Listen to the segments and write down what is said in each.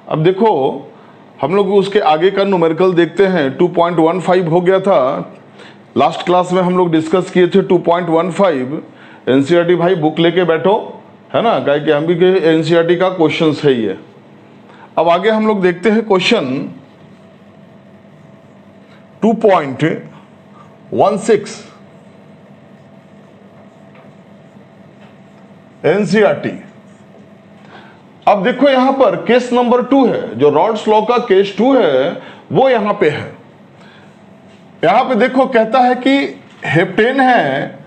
अब देखो हम लोग उसके आगे का न्यूमेरिकल देखते हैं। 2.15 हो गया था, लास्ट क्लास में हम लोग डिस्कस किए थे 2.15। एनसीईआरटी भाई बुक लेके बैठो, है ना, क्या कि हम भी एनसीईआरटी का क्वेश्चन है ये। अब आगे हम लोग देखते हैं क्वेश्चन 2.16 एनसीईआरटी। अब देखो यहां पर केस नंबर 2 है, जो रॉड्स लॉ का केस 2 है वो यहां पे है। यहां पे देखो कहता है कि हेप्टेन है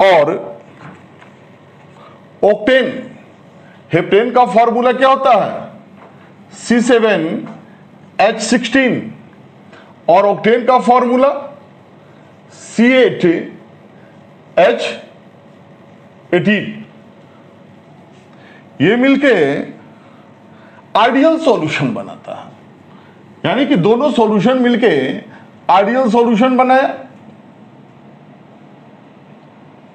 और ऑक्टेन। हेप्टेन का फॉर्मूला क्या होता है? C7H16 और ऑक्टेन का फॉर्मूला C8H18। ये मिलके आइडियल सॉल्यूशन बनाता है, यानी कि दोनों सॉल्यूशन मिलके आइडियल सॉल्यूशन बनाया।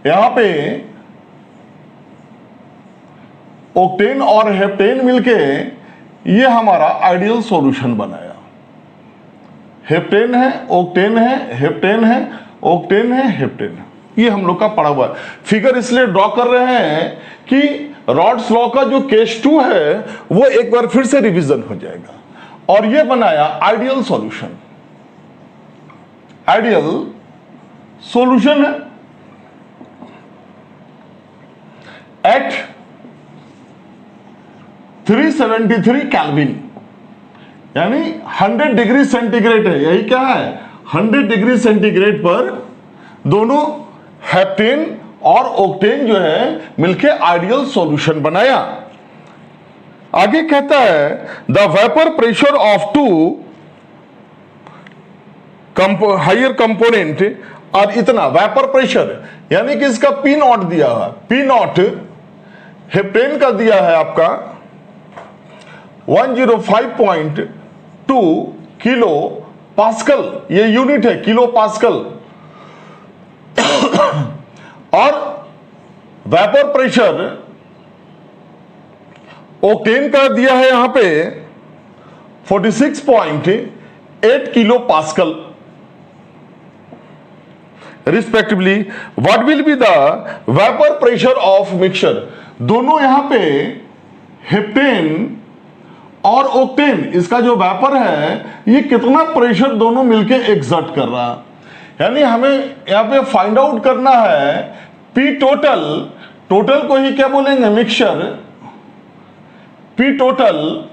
यहां पे ऑक्टेन और हेप्टेन मिलके ये हमारा आइडियल सॉल्यूशन बनाया। हेप्टेन है, ऑक्टेन है, हेप्टेन है, ऑक्टेन है, हेप्टेन है, ये हम लोग का पढ़ा हुआ है। फिगर इसलिए ड्रॉ कर रहे हैं कि रॉड्स लॉ का जो केस 2 है वो एक बार फिर से रिवीजन हो जाएगा। और ये बनाया आइडियल सॉल्यूशन। आइडियल सॉल्यूशन है एट 373 केल्विन, यानी 100 डिग्री सेंटीग्रेड है। यही क्या है? 100 डिग्री सेंटीग्रेड पर दोनों हेप्टेन और ऑक्टेन जो है मिलके आइडियल सॉल्यूशन बनाया। आगे कहता है the vapour pressure of two higher component और इतना वेपर प्रेशर, यानी कि इसका पी नॉट दिया है। पी नॉट हेप्टेन का दिया है आपका 105.2 किलो पास्कल, ये यूनिट है किलो पास्कल। और वेपर प्रेशर ऑक्टेन का दिया है यहां पे 46.8 kilo pascal respectively. What will be the vapour pressure of mixture? दोनों यहां पे हेप्टेन और ऑक्टेन, इसका जो वेपर है ये कितना प्रेशर दोनों मिलके एक्सर्ट कर रहा है, यानी हमें यहां पे फाइंड आउट करना है पी टोटल। टोटल को ही क्या बोलेंगे? मिक्सचर। पी टोटल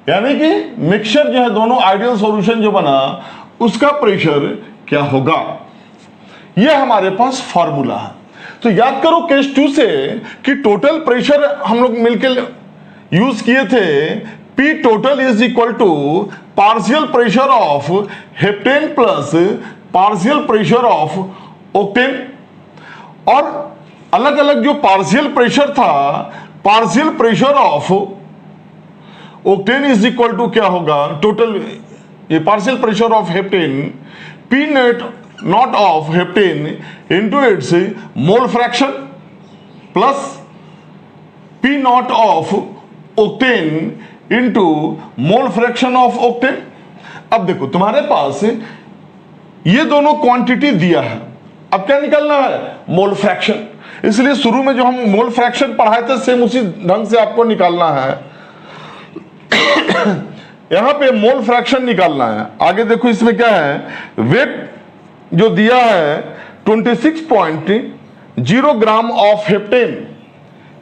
यानी कि मिक्सचर जो है दोनों आइडियल सॉल्यूशन जो बना उसका प्रेशर क्या होगा, ये हमारे पास फॉर्मूला है। तो याद करो केस 2 से कि टोटल प्रेशर हम लोग मिलकर यूज किए थे। P total is equal to partial pressure of heptane plus partial pressure of octane. और अलग अलग जो पार्शियल प्रेशर था, partial pressure of octane is equal to क्या होगा? टोटल ये partial pressure of heptane P naught of heptane into its mole fraction plus P naught of octane into mole fraction of octane. अब देखो तुम्हारे पास ये दोनों quantity दिया है, अब क्या निकालना है? Mole fraction. इसलिए शुरू में जो हम मोल फ्रैक्शन पढ़ाए थे सेम उसी ढंग से आपको निकालना है। यहां पे मोल फ्रैक्शन निकालना है। आगे देखो इसमें क्या है? वेट जो दिया है 26.0 ग्राम ऑफ हेप्टेन।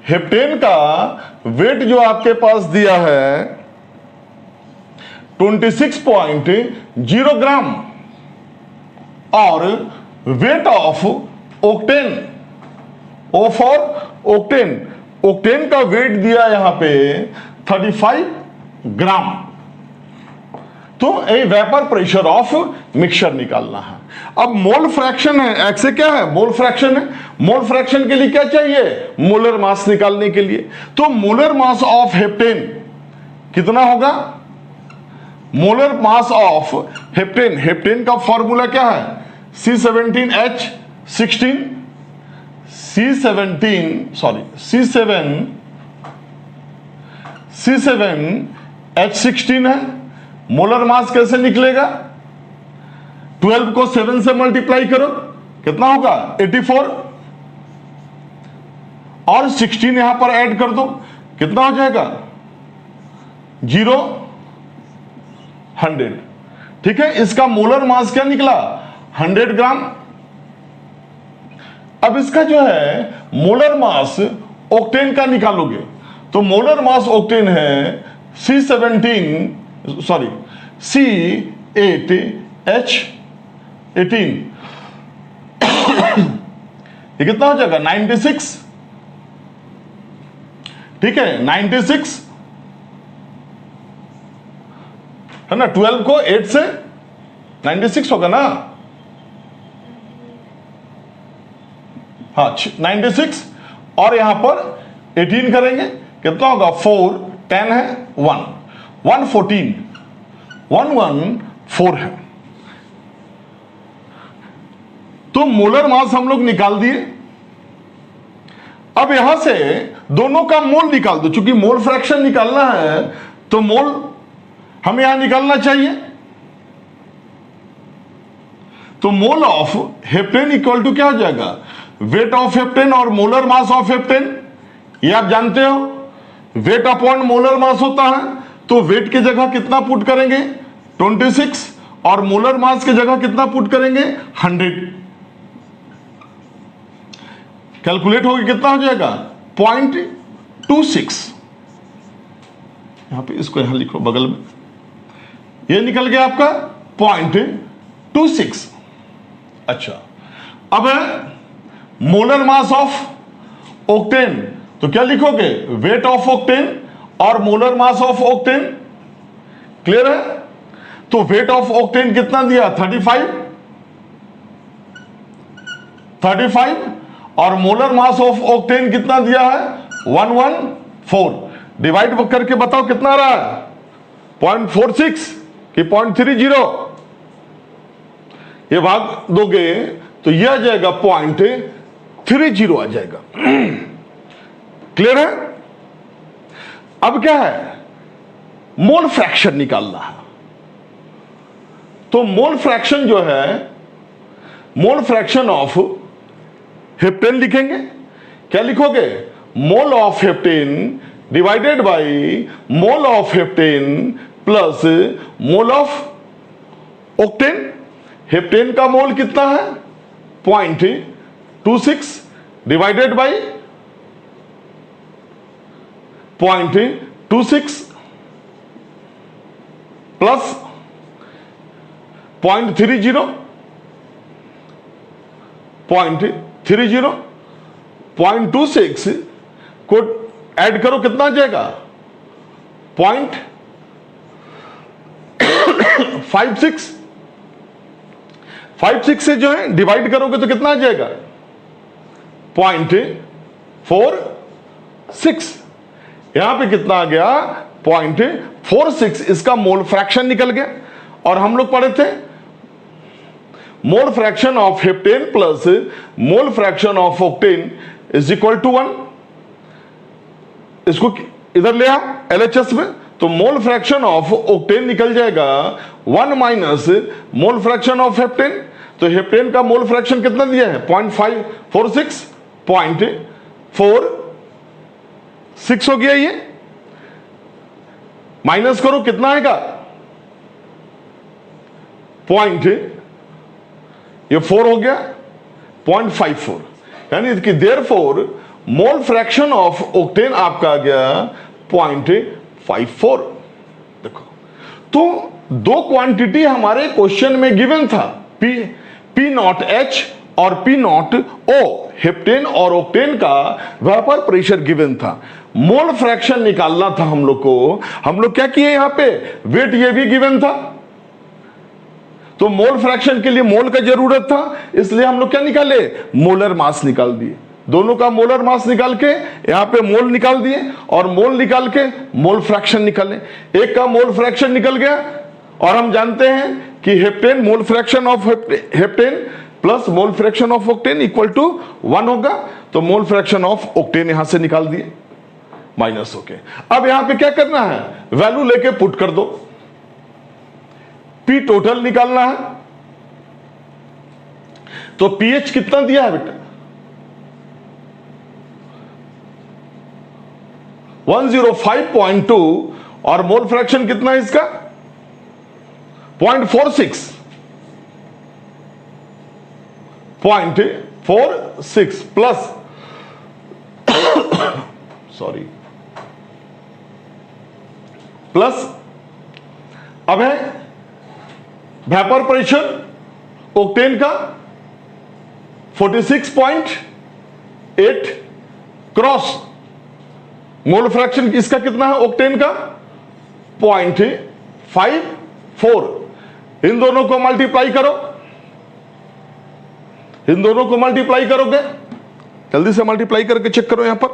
हेप्टेन का वेट जो आपके पास दिया है 26.0 ग्राम और weight of octane, O for octane, octane का वेट दिया यहां पे 35 ग्राम। तो a vapour pressure of mixture निकालना है। अब मोल फ्रैक्शन है, एक्स से क्या है? मोल फ्रैक्शन है। मोल फ्रैक्शन के लिए क्या चाहिए? मोलर मास निकालने के लिए। तो मोलर मास ऑफ हेप्टेन कितना होगा? Molar mass of heptane, heptane का फॉर्मूला क्या है? C7H16 C7 C7H16 है। मोलर मास कैसे निकलेगा? 12 को 7 से मल्टीप्लाई करो, कितना होगा? 84, और 16 यहां पर ऐड कर दो, कितना हो जाएगा? 0, 100। ठीक है, इसका मोलर मास क्या निकला? 100 ग्राम। अब इसका जो है मोलर मास ऑक्टेन का निकालोगे, तो मोलर मास ऑक्टेन है C8H18। ये कितना हो जाएगा? 96। ठीक है, 96 है ना। 12 को 8 से 96 होगा ना। हाँ, 96, और यहां पर 18 करेंगे, कितना होगा? 4, 10 है, 1, 114, 114 है। तो मोलर मास हम लोग निकाल दिए। अब यहां से दोनों का मोल निकाल दो, चूंकि मोल फ्रैक्शन निकालना है तो मोल हमें यहां निकालना चाहिए। तो mole of heptane equal to क्या हो जाएगा? वेट ऑफ हेप्टेन और मोलर मास ऑफ हेप्टेन, ये आप जानते हो, वेट अपॉन मोलर मास होता है। तो वेट की जगह कितना पुट करेंगे? 26, और मोलर मास की जगह कितना पुट करेंगे? 100। कैलकुलेट होगी, कितना हो जाएगा? 0.26। यहां पे इसको यहां लिखो बगल में, ये निकल गया आपका 0.26। अच्छा, अब है मोलर मास ऑफ ऑक्टेन, तो क्या लिखोगे? वेट ऑफ ऑक्टेन और molar mass of octane. Clear है? तो वेट ऑफ ऑक्टेन कितना दिया? 35, और मोलर मास ऑफ ऑक्टेन कितना दिया है? 114। डिवाइड करके बताओ कितना रहा है? 0.46 कि 0.30? ये भाग दोगे तो यह आ जाएगा 0.30 आ जाएगा। क्लियर है? अब क्या है? मोल फ्रैक्शन निकालना है। तो मोल फ्रैक्शन जो है, मोल फ्रैक्शन ऑफ हेप्टेन लिखेंगे। क्या लिखोगे? मोल of heptane divided by mole of heptane plus mole of octane. Heptane का मोल कितना है? 0.26 डिवाइडेड बाय 0.26 प्लस 0.30, 0.26 को ऐड करो, कितना आ जाएगा? 0.56। 56 से जो है डिवाइड करोगे तो कितना आ जाएगा? 0.46। यहां पे कितना आ गया? 0.46। इसका मोल फ्रैक्शन निकल गया। और हम लोग पढ़े थे mole fraction of heptane plus mole fraction of octane is equal to 1। इसको इधर ले आओ LHS में, तो मोल फ्रैक्शन ऑफ ऑक्टेन निकल जाएगा 1 minus mole fraction of heptane. तो हेप्टेन का मोल फ्रैक्शन कितना दिया है? 0.546, 0.46 हो गया। ये माइनस करो, कितना आएगा? ये 4 हो गया, 0.54। यानी कि therefore mole fraction of octane आपका आ गया 0.54। देखो, तो दो क्वांटिटी हमारे क्वेश्चन में गिवन था, P0H और P0O, हेप्टेन और ऑक्टेन का वेपर प्रेशर गिवन था। मोल फ्रैक्शन निकालना था हम लोग को। हम लोग क्या किए? यहां पे वेट ये भी गिवन था, तो मोल फ्रैक्शन के लिए मोल का जरूरत था, इसलिए हम लोग क्या निकाले? मोलर मास निकाल दिए। दोनों का मोलर मास निकाल के यहां पे मोल निकाल दिए, और मोल निकाल के मोल फ्रैक्शन निकाले। एक का मोल फ्रैक्शन निकल गया, और हम जानते हैं कि heptane mole fraction of heptane plus mole fraction of octane equal to 1 होगा। तो मोल फ्रैक्शन ऑफ ऑक्टेन यहां से निकाल दिए। माइनस होके। अब यहां पे क्या करना है, वैल्यू लेके पुट कर दो, पी टोटल निकालना है। तो पीएच कितना दिया है बेटा, 105.2 और मोल फ्रैक्शन कितना है इसका 0.46 प्लस सॉरी प्लस, अब है वेपर प्रेशर ओक्टेन का 46.8 क्रॉस मोल फ्रैक्शन इसका कितना है ओक्टेन का 0.54। इन दोनों को मल्टीप्लाई करो, इन दोनों को मल्टीप्लाई करोगे, जल्दी से मल्टीप्लाई करके चेक करो यहां पर,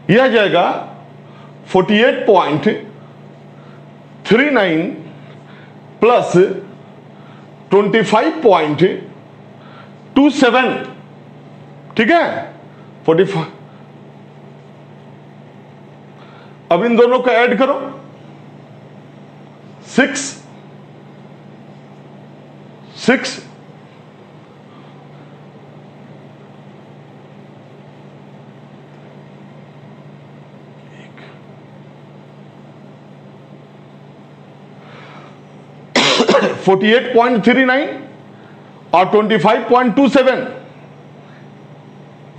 यह आ जाएगा 48.39 प्लस 25.27, ठीक है 45। अब इन दोनों को ऐड करो, 6 48.39 और 25.27,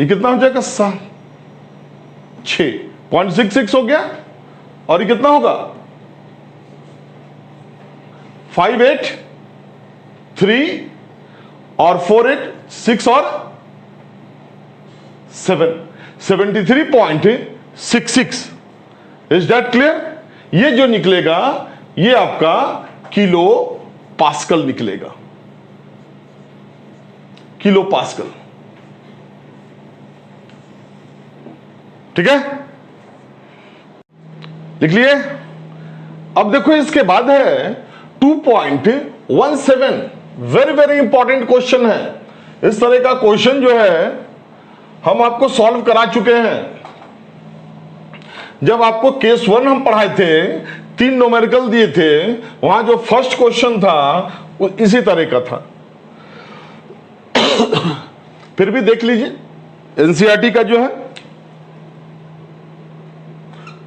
ये कितना हो जाएगा 6.66 हो गया, और ये कितना होगा 583 और 486 और 73.66। Is that clear? ये जो निकलेगा ये आपका किलो पास्कल निकलेगा, किलो पास्कल, ठीक है, लिख लिए। अब देखो इसके बाद है 2.17, वेरी वेरी इंपॉर्टेंट क्वेश्चन है। इस तरह का क्वेश्चन जो है हम आपको सॉल्व करा चुके हैं। जब आपको केस 1 हम पढ़ाए थे, 3 न्यूमेरिकल दिए थे, वहां जो फर्स्ट क्वेश्चन था वो इसी तरह का था। फिर भी देख लीजिए एनसीईआरटी का जो है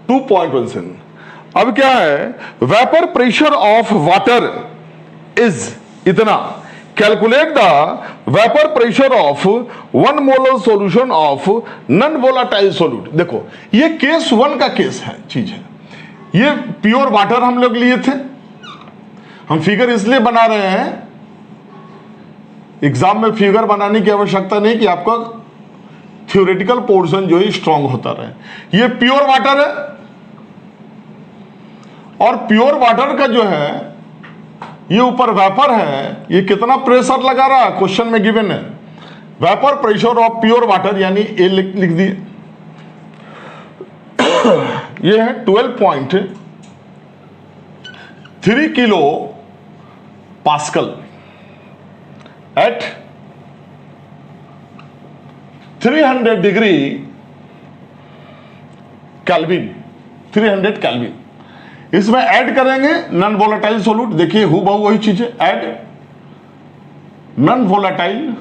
2.17। अब क्या है, vapour pressure of water is इतना, calculate the vapour pressure of 1 molar solution of non volatile solute. देखो ये केस 1 का केस है, चीज है, ये प्योर वाटर हम लोग लिए थे। हम फिगर इसलिए बना रहे हैं, एग्जाम में फिगर बनाने की आवश्यकता नहीं कि आपका थ्योरेटिकल पोर्शन जो है स्ट्रांग होता रहे। ये प्योर वाटर है, और प्योर वाटर का जो है ये ऊपर वेपर है, ये कितना प्रेशर लगा रहा है क्वेश्चन में गिवन है, vapour pressure of pure water, यानी ए लिख दिए। ये है 12.3 kilo pascal at 300 degree kelvin, 300 kelvin. इसमें ऐड करेंगे नॉन वोलेटाइल सोल्यूट, देखिए हूबहू वही चीज है, add non volatile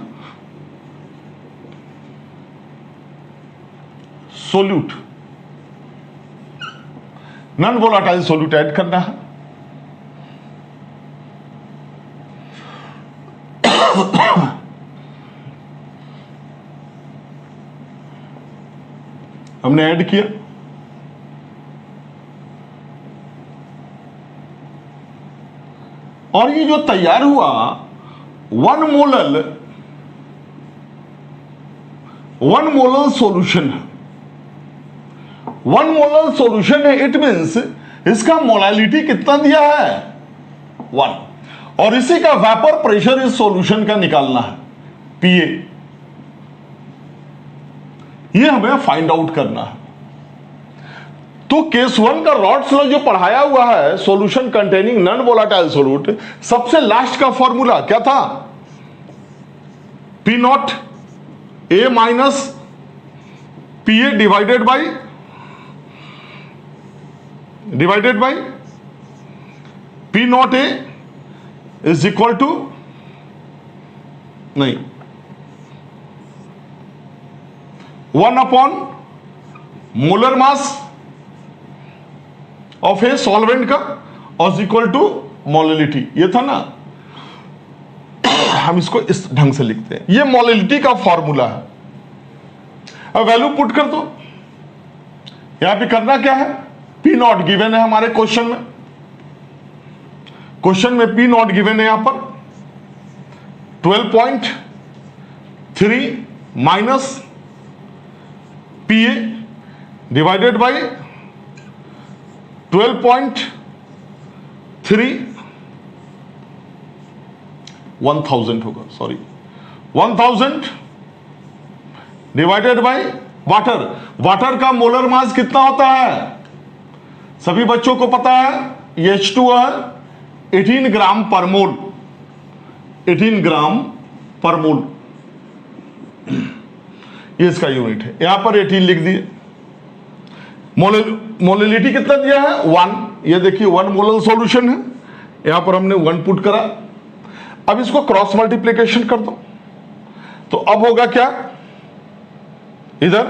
solute, non volatile solute add करना है। हमने ऐड किया, और ये जो तैयार हुआ 1 मोलर सॉल्यूशन है, 1 मोलर सॉल्यूशन है। इट मींस इसका मोलालिटी कितना दिया है 1, और इसी का वेपर प्रेशर इस सॉल्यूशन का निकालना है पीए, ये हमें फाइंड आउट करना है। तो केस 1 का रॉड्स लॉ जो पढ़ाया हुआ है, solution containing non volatile solute, सबसे लास्ट का फॉर्मूला क्या था, P naught A minus P A divided by P naught A is equal to, नहीं, 1 upon molar mass of A solvent का और इक्वल टू मोलिलिटी। ये था ना, हम इसको इस ढंग से लिखते हैं, ये मोलिलिटी का फॉर्मूला है। अब वैल्यू पुट कर दो, यहां पे करना क्या है, पी नॉट गिवन है हमारे क्वेश्चन में, पी नॉट गिवन है यहां पर 12.3 minus P A divided by 12.3 1000 होगा, सॉरी 1000 डिवाइडेड बाई वाटर का मोलर मास कितना होता है, सभी बच्चों को पता है, ये H2 है 18 ग्राम पर मोल, 18 ग्राम पर मोल ये इसका यूनिट है। यहां पर 18 लिख दिए। मोलिलिटी कितना दिया है 1, ये देखिए 1 मोलर सॉल्यूशन है, यहां पर हमने 1 पुट करा। अब इसको क्रॉस मल्टीप्लिकेशन कर दो, तो अब होगा क्या, इधर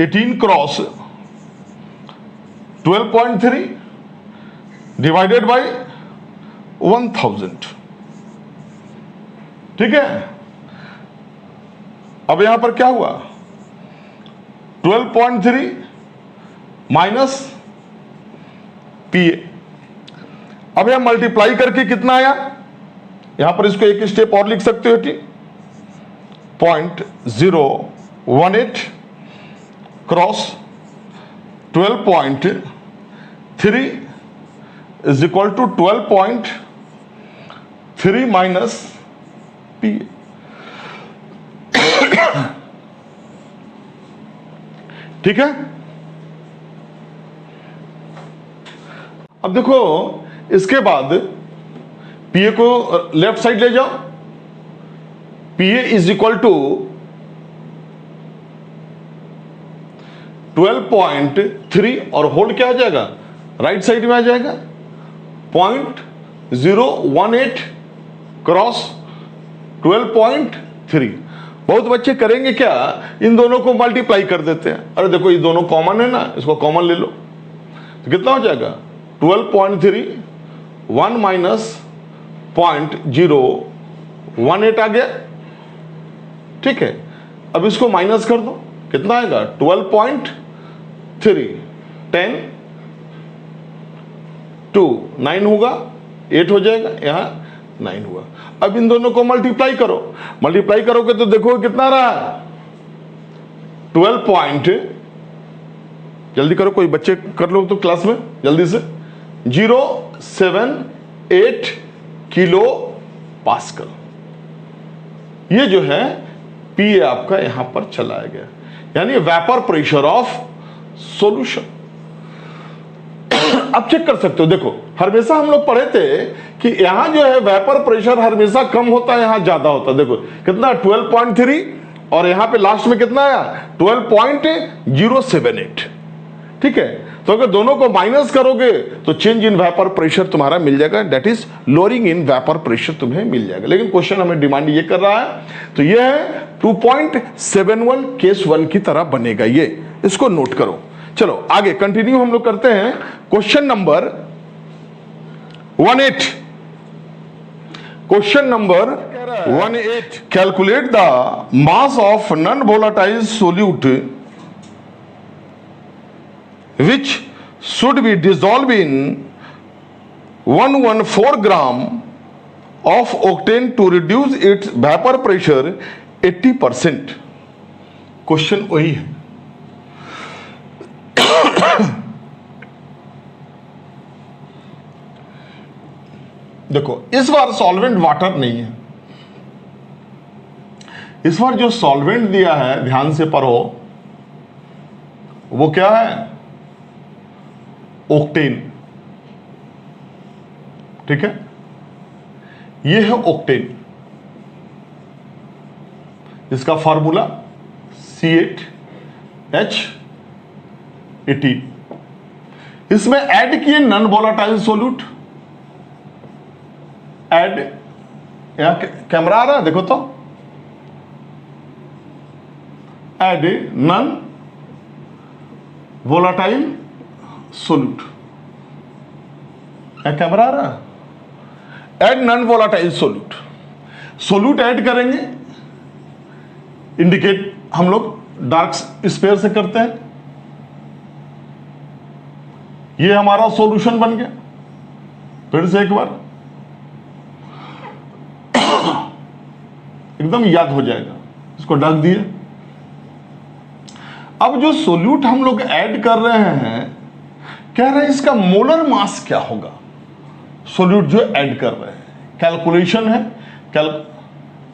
18 क्रॉस 12.3 डिवाइडेड बाई 1000, ठीक है। अब यहां पर क्या हुआ, 12.3 माइनस पी ए। अब यहां मल्टीप्लाई करके कितना आया, यहां पर इसको एक स्टेप और लिख सकते हो, 0.018 cross 12.3 is equal to 12.3 minus P. ठीक है। अब देखो इसके बाद पीए को लेफ्ट साइड ले जाओ, पीए इज इक्वल टू 12.3 और होल्ड क्या आ जाएगा, राइट साइड में आ जाएगा 0.018 क्रॉस 12.3। बहुत बच्चे करेंगे क्या, इन दोनों को मल्टीप्लाई कर देते हैं, अरे देखो ये दोनों कॉमन है ना, इसको कॉमन ले लो, तो कितना हो जाएगा 12.3 1 माइनस 0.018 आ गया, ठीक है। अब इसको माइनस कर दो, कितना आएगा 12.3 10 2 9 होगा, 8 हो जाएगा, यहां 9 हुआ। अब इन दोनों को मल्टीप्लाई करोगे तो देखो कितना रहा, 12 पॉइंट, जल्दी करो, कोई बच्चे कर लो तो क्लास में जल्दी से, 078 किलो पास्कल। ये जो है पी आपका यहां पर चलाया गया, यानी वेपर प्रेशर ऑफ सॉल्यूशन। अब चेक कर सकते हो, देखो हमेशा हम लोग पढ़े थे कि यहां जो है वेपर प्रेशर हमेशा कम होता है, यहां ज्यादा होता है। देखो कितना 12.3 और यहां पे लास्ट में कितना आया 12.078, ठीक है। तो अगर दोनों को माइनस करोगे तो चेंज इन वेपर प्रेशर तुम्हारा मिल जाएगा, that is lowering in vapour pressure तुम्हें मिल जाएगा। लेकिन क्वेश्चन हमें डिमांड ये कर रहा है, तो ये है 2.71 केस 1 की तरह बनेगा, ये इसको नोट करो। चलो आगे कंटिन्यू हम लोग करते हैं। Question number 18, question number 18, calculate the mass of non volatile solute which should be dissolved in 114 gram of octane to reduce its vapor pressure 80%। Question वही है। देखो इस बार सॉल्वेंट वाटर नहीं है, इस बार जो सॉल्वेंट दिया है ध्यान से पढ़ो, वो क्या है, ओक्टेन, ठीक है। ये है ओक्टेन, इसका फॉर्मूला C8H18। इसमें ऐड किए नॉन वोलाटाइल सोल्यूट, ऐड, यहां कैमरा आ रहा है देखो तो, add non volatile solute, camera आ रहा है, add non volatile solute. Solute add करेंगे, इंडिकेट हम लोग डार्क स्पेयर से करते हैं। ये हमारा सॉल्यूशन बन गया। फिर से एक बार एकदम याद हो जाएगा, इसको ढक दिए। अब जो सोल्यूट हम लोग ऐड कर रहे हैं, कह रहे हैं इसका मोलर मास क्या होगा। सोल्यूट जो ऐड कर रहे हैं, कैलकुलेशन है,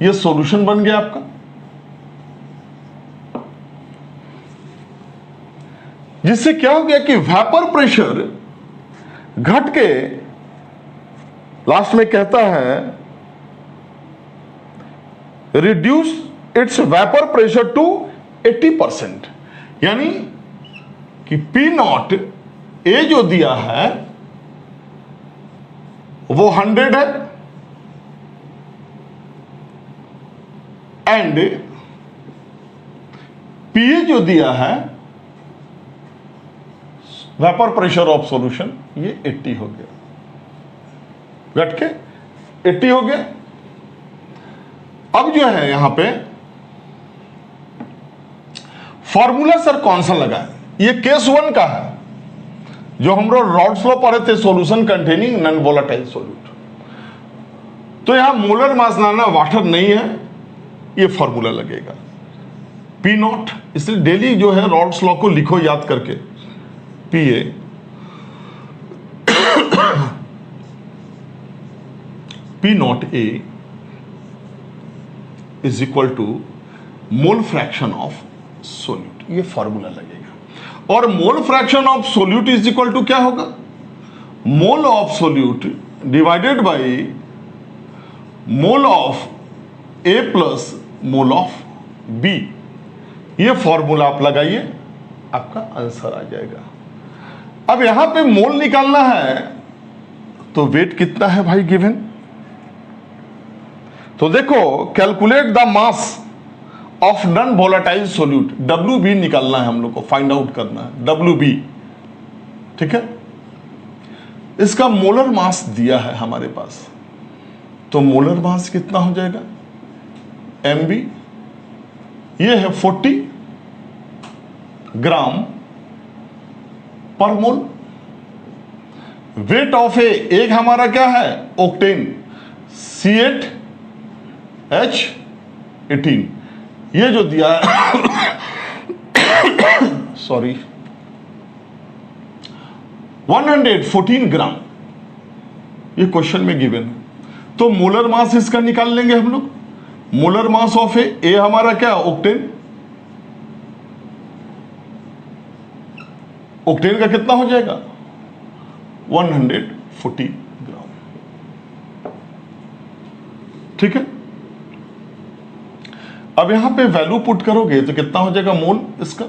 ये सॉल्यूशन बन गया आपका। जिससे क्या हो गया कि वेपर प्रेशर घट के लास्ट में कहता है reduce its vapour pressure to 80%, यानी कि P नॉट ए जो दिया है वो 100 है, एंड PA जो दिया है वेपर प्रेशर ऑफ सॉल्यूशन, ये 80 हो गया, घट के 80 हो गया। अब जो है यहां पे फॉर्मूला सर कौन सा लगा है, ये केस 1 का है, जो हम लोग रॉड्स लॉ पढ़े थे, solution containing non volatile solute. तो यहां मोलर मास नाना वाटर नहीं है, ये फॉर्मूला लगेगा P नॉट। इसलिए डेली जो है रॉड्स लॉ को लिखो याद करके, PA P naught A is equal to mole fraction of solute, ये फॉर्मूला लगेगा। और mole fraction of solute is equal to क्या होगा, mole of solute divided by mole of A plus mole of B। ये formula आप लगाइए, आपका answer आ जाएगा। अब यहां पे मोल निकालना है, तो वेट कितना है भाई गिवन, तो देखो calculate the mass of non volatile solute, WB निकालना है हम लोग को, फाइंड आउट करना है WB, ठीक है। इसका मोलर मास दिया है हमारे पास, तो मोलर मास कितना हो जाएगा MB, ये है 40 ग्राम पर मोल। वेट ऑफ एक हमारा क्या है ऑक्टेन, C8H18, ये जो दिया है सॉरी 114 ग्राम, ये क्वेश्चन में गिवन है। तो मोलर मास इसका निकाल लेंगे हम लोग। मोलर मास ऑफ ए हमारा क्या ऑक्टेन, ऑक्टेन का कितना हो जाएगा 140 ग्राम, ठीक है। अब यहां पे वैल्यू पुट करोगे तो कितना हो जाएगा मोल, इसका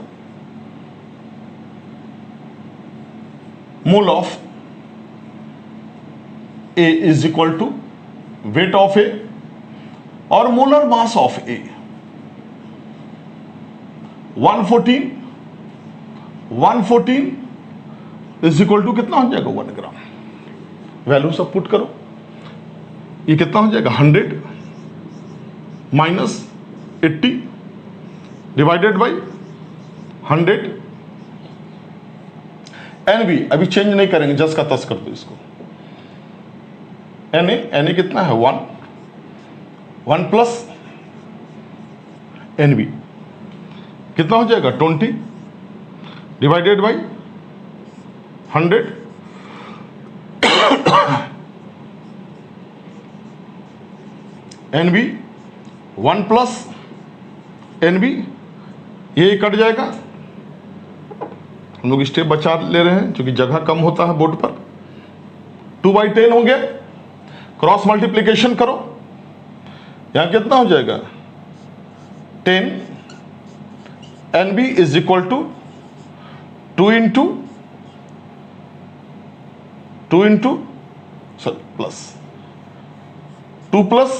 mole of A is equal to weight of A और molar mass of A 114 is equal to कितना हो जाएगा 1 ग्राम। वैल्यू सब पुट करो, ये कितना हो जाएगा 100 माइनस 80 डिवाइडेड बाई 100 NB। अभी चेंज नहीं करेंगे, जस का तस कर दो इसको। Na कितना है 1 प्लस NB कितना हो जाएगा 20 divided by 100 NB 1 plus NB, ये कट जाएगा। हम लोग स्टेप बचा ले रहे हैं क्योंकि जगह कम होता है बोर्ड पर। 2/10 हो गया, क्रॉस मल्टीप्लीकेशन करो, यहां कितना हो जाएगा 10 NB is equal to 2 into plus 2 plus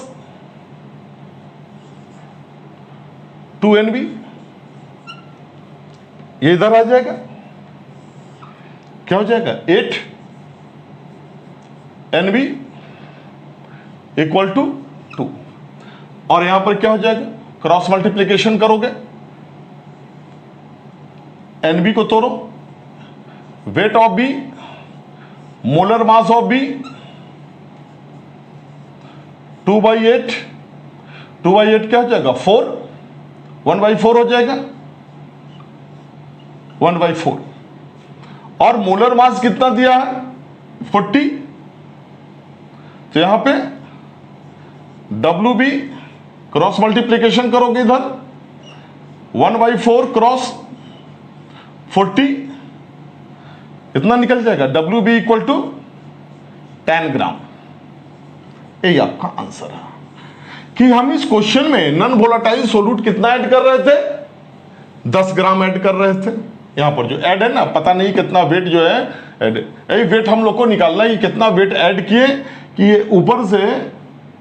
2 NB, ये इधर आ जाएगा, क्या हो जाएगा 8 NB इक्वल टू 2, और यहां पर क्या हो जाएगा, क्रॉस मल्टीप्लीकेशन करोगे, NB को तोड़ो, weight of B, molar mass of B, 2/8, 2/8 क्या हो जाएगा 4, 1/4 हो जाएगा, 1/4, और मोलर मास कितना दिया है 40, तो यहां पे WB क्रॉस मल्टीप्लीकेशन करोगे इधर 1/4 क्रॉस 40, इतना निकल जाएगा, WB इक्वल टू 10 ग्राम। यही आपका आंसर है कि हम इस क्वेश्चन में नॉन वोलेटाइल सोल्यूट कितना ऐड कर रहे थे, 10 ग्राम ऐड कर रहे थे। यहां पर जो ऐड है ना, पता नहीं कितना वेट जो है ऐड, यही वेट हम लोग को निकालना है, कितना वेट ऐड किए कि ये ऊपर से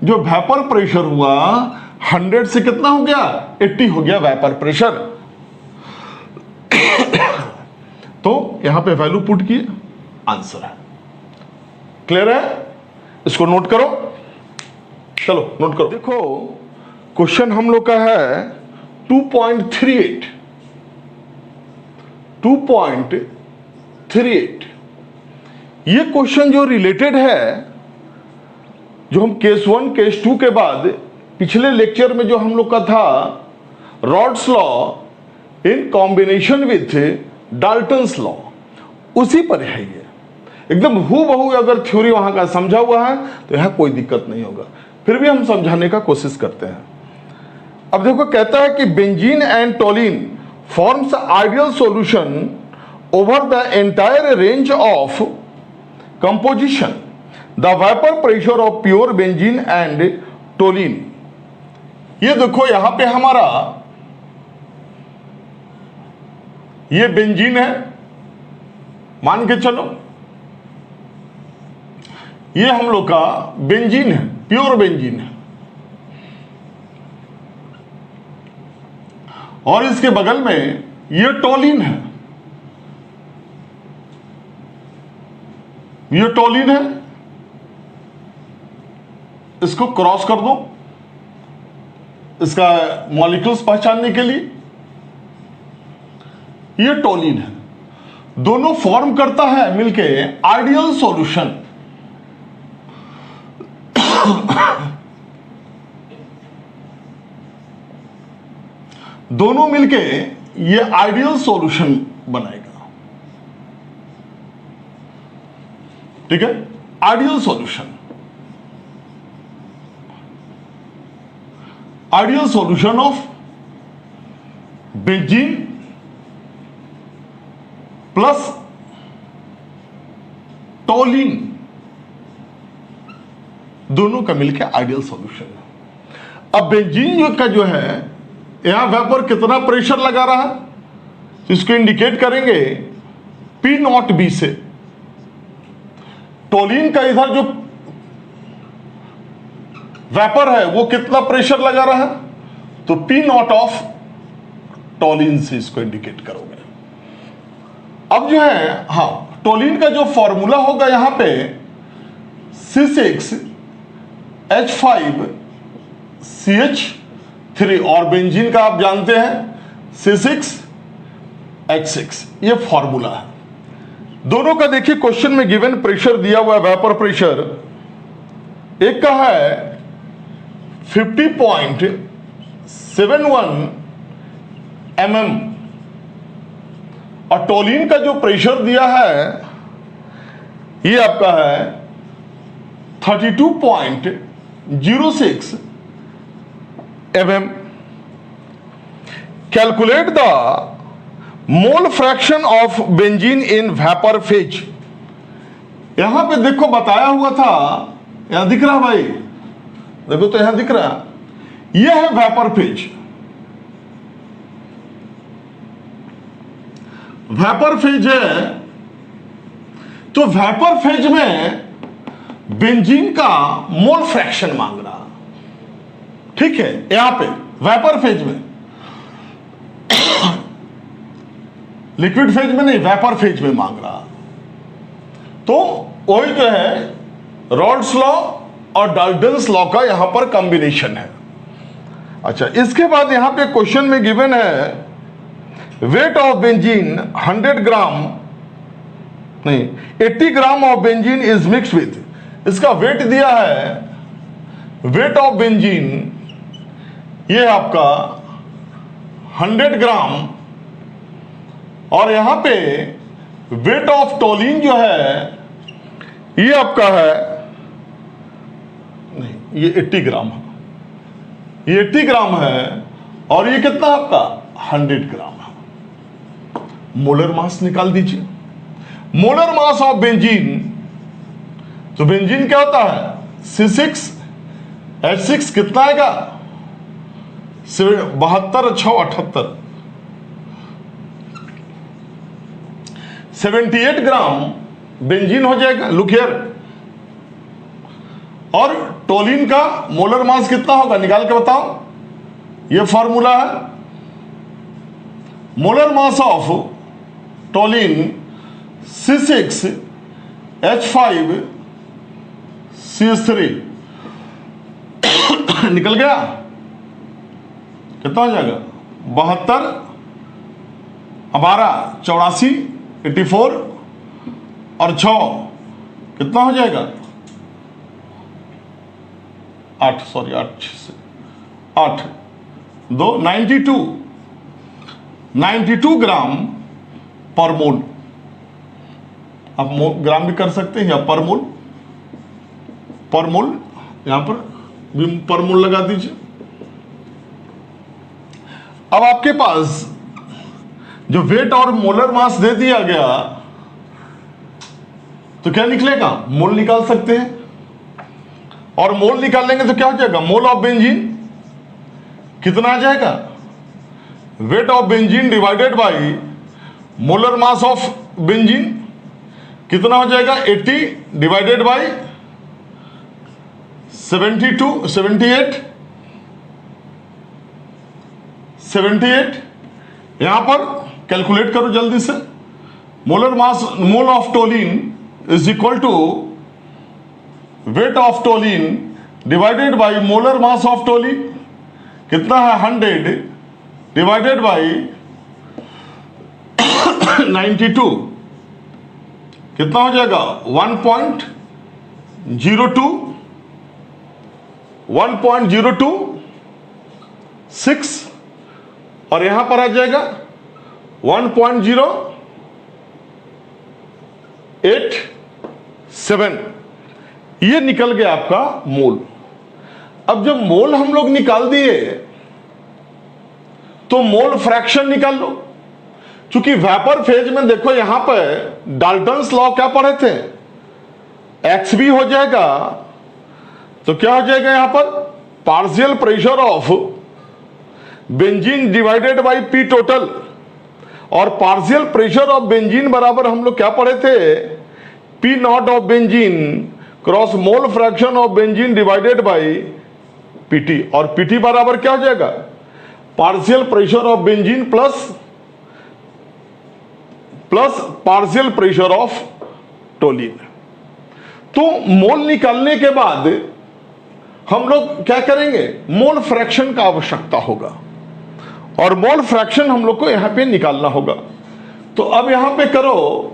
जो वेपर प्रेशर हुआ 100 से कितना हो गया 80 हो गया वेपर प्रेशर। तो यहां पे वैल्यू पुट किए, आंसर है। क्लियर है, इसको नोट करो, चलो नोट करो। देखो क्वेश्चन हम लोग का है 2.38 ये क्वेश्चन जो रिलेटेड है, जो हम केस 1 केस 2 के बाद पिछले लेक्चर में जो हम लोग का था rods law in combination with Dalton's law, उसी पर है ये एकदम हूबहू। अगर थ्योरी वहां का समझा हुआ है तो यहां कोई दिक्कत नहीं होगा, फिर भी हम समझाने का कोशिश करते हैं। अब देखो कहता है कि benzene and toluene forms ideal solution over the entire range of composition, the vapour pressure of pure benzene and toluene. ये देखो यहां पे हमारा ये बेंजीन है, मान के चलो ये हम लोग का बेंजीन है, प्योर बेंजीन है, और इसके बगल में ये टोलिन है, ये टोलिन है, इसको क्रॉस कर दो इसका मॉलिक्यूल्स पहचानने के लिए, ये टोलिन है, दोनों फॉर्म करता है मिलके आइडियल सॉल्यूशन। दोनों मिलके ये आइडियल सॉल्यूशन बनाएगा, ठीक है, ideal solution, ideal solution of benzene plus toluene, दोनों का मिलकर आइडियल सॉल्यूशन है। अब बेंजीन का जो है यहां वेपर कितना प्रेशर लगा रहा है, इसको इंडिकेट करेंगे P0B से। टोलिन का इधर जो वेपर है वो कितना प्रेशर लगा रहा है, तो P0 ऑफ टोलिन से इसको इंडिकेट करोगे। अब जो है हाँ, टोलिन का जो फॉर्मूला होगा यहां पे C6H5CH3, और बेंजीन का आप जानते हैं C6H6, ये फॉर्मूला है। दोनों का देखिए क्वेश्चन में गिवन प्रेशर दिया हुआ है, वेपर प्रेशर, एक का है 50.71 mm, और टोलिन का जो प्रेशर दिया है ये आपका है 32.06 mm। Calculate the mole fraction of benzene in vapour phase. यहां पे देखो बताया हुआ था, यहां दिख रहा भाई, देखो तो यहां दिख रहा, यह है वेपर फेज, वेपर फेज है, तो वेपर फेज में बेंजीन का मोल फ्रैक्शन मांग रहा, ठीक है। यहां पे वेपर फेज में, लिक्विड फेज में नहीं, वेपर फेज में मांग रहा। तो वही जो है रॉल्स लॉ और डाल्टन्स लॉ का यहां पर कॉम्बिनेशन है। अच्छा, इसके बाद यहां पे क्वेश्चन में गिवन है वेट ऑफ बेंजीन 100 ग्राम नहीं 80 gram of benzene is mix with, इसका वेट दिया है, वेट ऑफ बेंजीन ये आपका 100 ग्राम, और यहां पे वेट ऑफ टोलिन जो है ये आपका है, नहीं ये 80 ग्राम है, ये 80 ग्राम है, और ये कितना आपका 100 ग्राम है। मोलर मास निकाल दीजिए। मोलर मास ऑफ बेंजीन, तो बेंजीन क्या होता है C6H6 कितना आएगा 72 6 78 78 ग्राम बेंजीन हो जाएगा। लुक हियर, और टोलिन का मोलर मास कितना होगा निकाल के बताओ, ये फॉर्मूला है। Molar mass of toluene C6H5CH3 निकल गया, कितना हो जाएगा 72 हमारा 84 84 और 6 कितना हो जाएगा 8 सॉरी 8 2 92 ग्राम पर मोल। आप ग्राम भी कर सकते हैं या पर मोल यहां पर भी पर मोल लगा दीजिए। अब आपके पास जो वेट और मोलर मास दे दिया गया, तो क्या निकलेगा मोल निकाल सकते हैं, और मोल निकालेंगे तो क्या हो जाएगा मोल ऑफ बेंजीन कितना आ जाएगा, weight of benzene divided by molar mass of benzene कितना हो जाएगा 80 डिवाइडेड बाय 78 यहां पर कैलकुलेट करो जल्दी से। Molar mass mole of toluene is equal to weight of toluene divided by molar mass of toluene कितना है 100 डिवाइडेड बाय 92 कितना हो जाएगा 1.026 और यहां पर आ जाएगा 1.087, ये निकल गया आपका मोल। अब जब मोल हम लोग निकाल दिए तो मोल फ्रैक्शन निकाल लो। क्योंकि वेपर फेज में देखो यहां पर डाल्टन्स लॉ क्या पढ़े थे, एक्स भी हो जाएगा तो क्या हो जाएगा यहां पर partial pressure of benzene divided by P total, और पार्शियल प्रेशर ऑफ बेंजीन बराबर हम लोग क्या पढ़े थे P naught of benzene cross mole fraction of benzene divided bye PT, और पीटी बराबर क्या हो जाएगा partial pressure of benzene plus partial pressure of toluene. तो मोल निकालने के बाद हम लोग क्या करेंगे मोल फ्रैक्शन का आवश्यकता होगा, और मोल फ्रैक्शन हम लोग को यहां पे निकालना होगा। तो अब यहां पे करो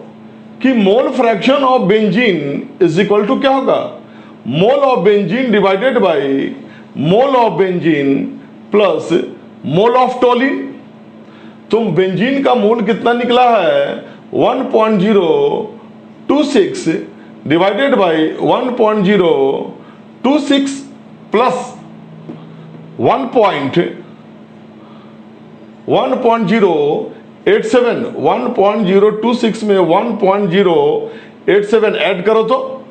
कि mole fraction of benzene is equal to क्या होगा mole of benzene divided by mole of benzene plus mole of toluene. तुम बेंजीन का मोल कितना निकला है 1.026 डिवाइडेड बाय 1.026 प्लस 1.026 में 1.087 ऐड करो तो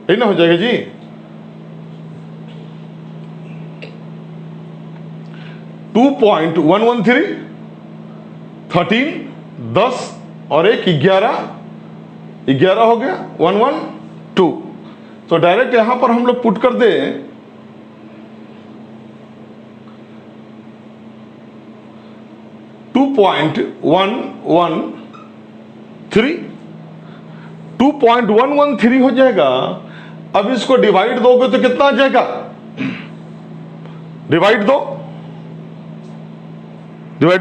यही ना हो जाएगा जी। 2.113, 13, 10 और 1 11, 11 हो गया, 112। तो डायरेक्ट यहां पर हम लोग पुट कर दे 2.113, 2.113 हो जाएगा। अब इसको डिवाइड दोगे तो कितना आ जाएगा? डिवाइड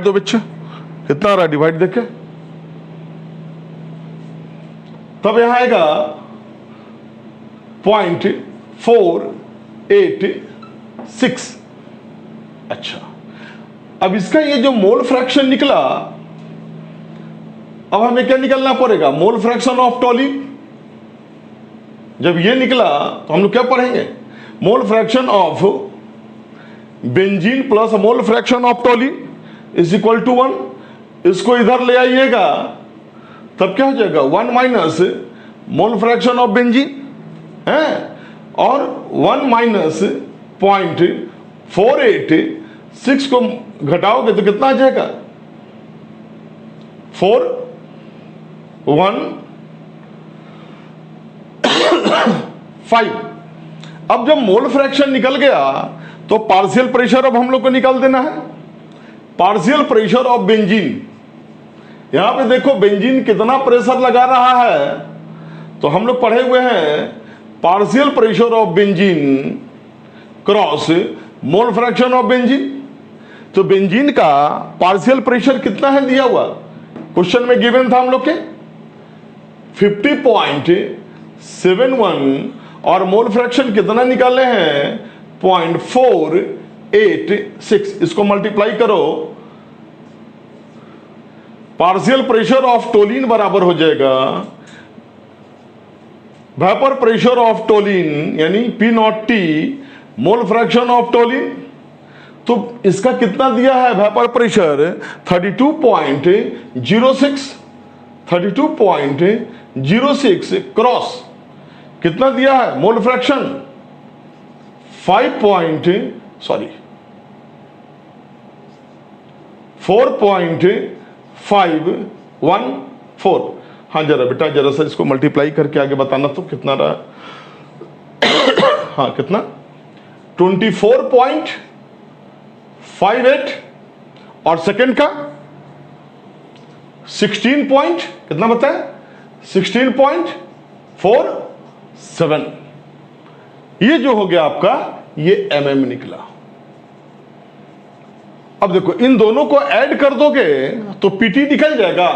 दो बच्चे, कितना आ रहा है डिवाइड देखे, तब यहां आएगा 0.486। अच्छा, अब इसका ये जो मोल फ्रैक्शन निकला, अब हमें क्या निकलना पड़ेगा? Mole fraction of toluene. जब ये निकला तो हम लोग क्या पढ़ेंगे? Mole fraction of benzene plus mole fraction of toluene is equal to 1। इसको इधर ले आइएगा तब क्या हो जाएगा? 1 minus mole fraction of benzene है, और 1 माइनस 0.486 को घटाओगे तो कितना आ जाएगा? 4 1 5। अब जब मोल फ्रैक्शन निकल गया तो पार्शियल प्रेशर अब हम लोग को निकाल देना है। पार्शियल प्रेशर ऑफ बेंजीन, यहां पे देखो बेंजीन कितना प्रेशर लगा रहा है, तो हम लोग पढ़े हुए हैं partial pressure of benzene cross mole fraction of benzene. तो बेंजीन का पार्शियल प्रेशर कितना है दिया हुआ, क्वेश्चन में गिवन था हम लोग के 50.71, और मोल फ्रैक्शन कितना निकाले हैं? 0.486। इसको मल्टीप्लाई करो, पार्शियल प्रेशर ऑफ टोलिन बराबर हो जाएगा वेपर प्रेशर ऑफ टोलिन यानी P0T mole fraction of toluene. तो इसका कितना दिया है वेपर प्रेशर? 32.06 क्रॉस कितना दिया है मोल फ्रैक्शन? 4.514। हाँ जरा बेटा, जरा सा इसको मल्टीप्लाई करके आगे बताना तो कितना रहा। हाँ कितना? 24.58, और सेकंड का 16 पॉइंट कितना बताया? 16.47। ये जो हो गया आपका, ये mm निकला। अब देखो इन दोनों को ऐड कर दोगे तो PT निकल जाएगा,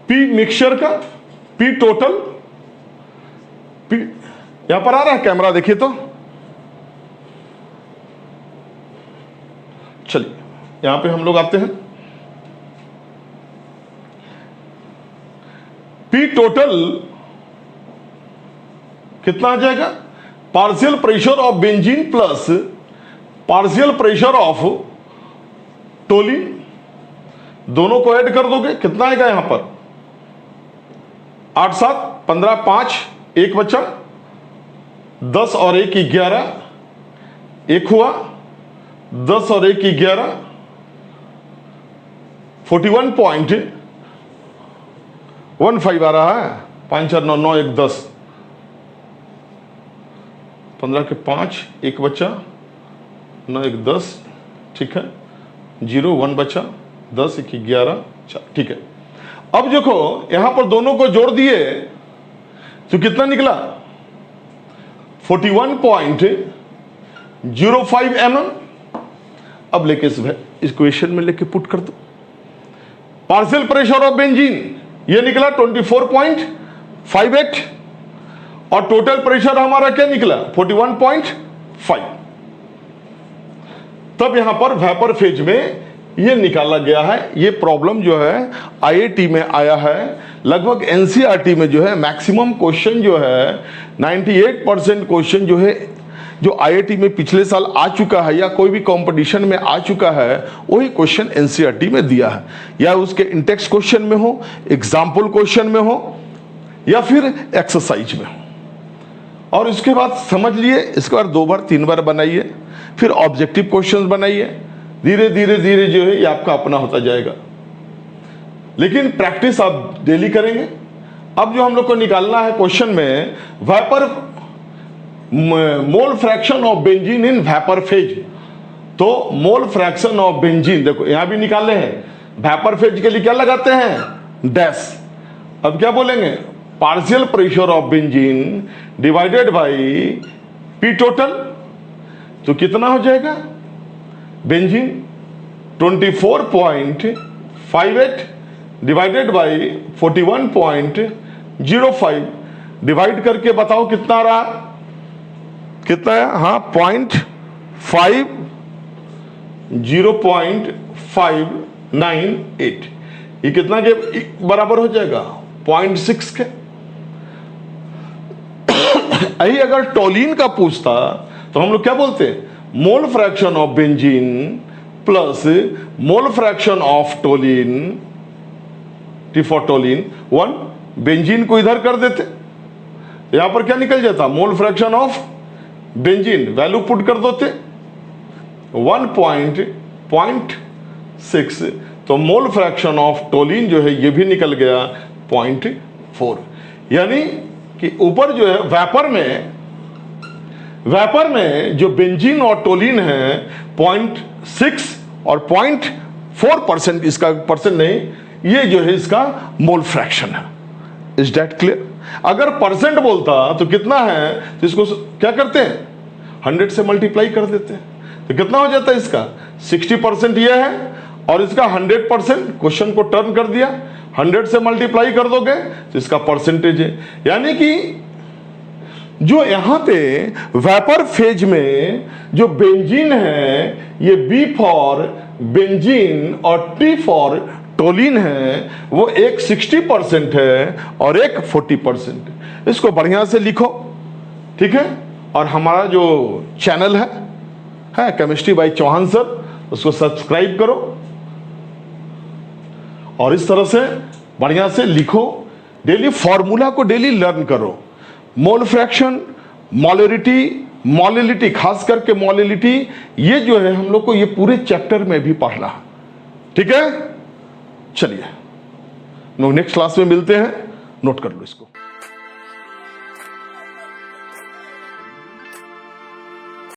P मिक्सचर का, P टोटल, P यहां पर आ रहा है कैमरा, देखिए तो। चलिए यहां पे हम लोग आते हैं। P टोटल कितना आ जाएगा? Partial pressure of benzene plus partial pressure of toluene, दोनों को ऐड कर दोगे कितना आएगा यहां पर? 8 7 15 5, 1 बचा, 10 और 1 11, 1 हुआ, 10 और 1 11, 41.15 आ रहा है। 5 4 9 9 1 10, 15 के 5, 1 बचा, 9 1 10, ठीक है, 0 1 बचा, 10 1 11, ठीक है। अब देखो यहां पर दोनों को जोड़ दिए तो कितना निकला? 41.05 mm। अब लेके इस क्वेश्चन में लेके पुट कर दो। पार्शियल प्रेशर ऑफ बेंजीन ये निकला 24.58, और टोटल प्रेशर हमारा क्या निकला? 41.5। तब यहां पर वेपर फेज में ये निकाला गया है। ये प्रॉब्लम जो है IIT में आया है, लगभग NCERT में जो है मैक्सिमम क्वेश्चन जो है 98% क्वेश्चन जो है, जो IIT में पिछले साल आ चुका है या कोई भी कंपटीशन में आ चुका है, वही क्वेश्चन NCERT में दिया है, या उसके इंटेक्स क्वेश्चन में हो, एग्जाम्पल क्वेश्चन में हो, या फिर एक्सरसाइज में हो। और इसके बाद समझ लिए, इसके बाद 2 बार 3 बार बनाइए, फिर ऑब्जेक्टिव क्वेश्चंस बनाइए। धीरे धीरे धीरे जो है ये आपका अपना होता जाएगा, लेकिन प्रैक्टिस आप डेली करेंगे। अब जो हम लोग को निकालना है क्वेश्चन में, vapour mole fraction of benzene in vapour phase. तो मोल फ्रैक्शन ऑफ बेंजीन देखो यहां भी निकाले हैं, वेपर फेज के लिए क्या लगाते हैं, डैश। अब क्या बोलेंगे, partial pressure of benzene divided by P total. तो कितना हो जाएगा, बेंजीन 24.58 डिवाइडेड बाय 41.05, डिवाइड करके बताओ कितना रहा, कितना है, हाँ 0.598। ये कितना के बराबर हो जाएगा, 0.6 के। यही अगर टोलिन का पूछता तो हम लोग क्या बोलते हैं, मोल fraction of benzene plus mole fraction of toluene, T for toluene 1, benzene को इधर कर देते, यहां पर क्या निकल जाता, मोल fraction of benzene, value put कर देते 1.6, तो मोल फ्रैक्शन ऑफ टोलिन जो है ये भी निकल गया 0.4। यानी कि ऊपर जो है वेपर में जो बेंजीन और टोलिन है 0.6 और 0.4%, इसका परसेंट नहीं, ये जो है इसका मोल फ्रैक्शन है। Is that clear? अगर परसेंट बोलता तो कितना है, तो इसको क्या करते हैं, 100 से मल्टीप्लाई कर देते हैं, तो कितना हो जाता है इसका, 60% ये है और इसका 100%, क्वेश्चन को टर्न कर दिया, 100 से मल्टीप्लाई कर दोगे तो इसका परसेंटेज है। यानी कि जो यहां पे वेपर फेज में जो बेंजीन है, ये बी फॉर बेंजीन और टी फॉर टोलिन है, वो एक 60% है और एक 40%। इसको बढ़िया से लिखो, ठीक है। और हमारा जो चैनल है केमिस्ट्री बाय चौहान सर, उसको सब्सक्राइब करो और इस तरह से बढ़िया से लिखो, डेली फॉर्मूला को डेली लर्न करो। मोल फ्रैक्शन, मोलिलिटी, खास करके मोलिलिटी, ये जो है हम लोग को ये पूरे चैप्टर में भी पढ़ना है, ठीक है। चलिए नेक्स्ट क्लास में मिलते हैं, नोट कर लो इसको।